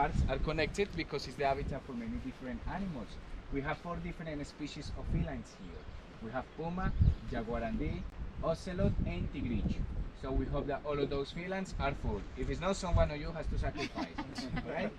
parts are connected because it's the habitat for many different animals. We have 4 different species of felines here. We have puma, jaguarandi, ocelot, and tigrillo. So we hope that all of those felines are full. If it's not, someone of you has to sacrifice. Right?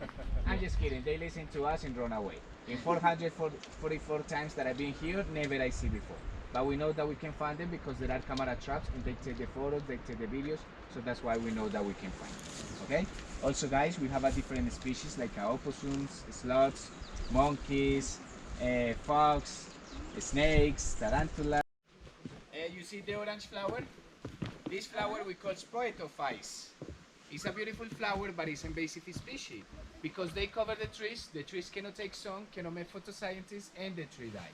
I'm just kidding. They listen to us and run away. In 444 times that I've been here, never I see before. But we know that we can find them because there are camera traps and they take the photos, they take the videos. So that's why we know that we can find them. Okay? Also, guys, we have a different species like opossums, sloths, monkeys, fox, snakes, tarantula. You see the orange flower? This flower we call spoetophyes. It's a beautiful flower, but it's invasive species because they cover the trees cannot take sun, cannot make photosynthesis, and the tree die.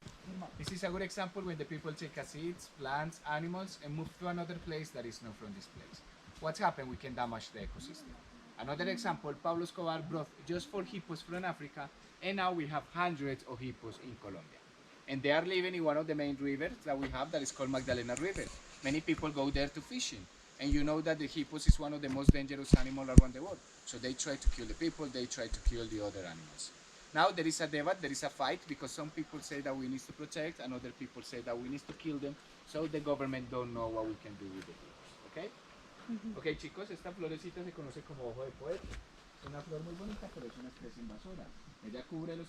This is a good example when the people take seeds, plants, animals, and move to another place that is not from this place. What's happened? We can damage the ecosystem. Another example, Pablo Escobar brought just 4 hippos from Africa, and now we have hundreds of hippos in Colombia. And they are living in one of the main rivers that we have that is called Magdalena River. Many people go there to fishing. And you know that the hippos is one of the most dangerous animals around the world. So they try to kill the people, they try to kill the other animals. Now there is a debate, there is a fight, because some people say that we need to protect, and other people say that we need to kill them. So the government don't know what we can do with the hippos. Okay? Ok, chicos, esta florecita se conoce como ojo de poeta. Es una flor muy bonita, pero es una especie invasora. Ella cubre los...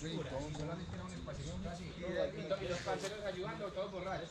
Solamente era un espacio casi. Y los parceros ayudando, todos borrachos.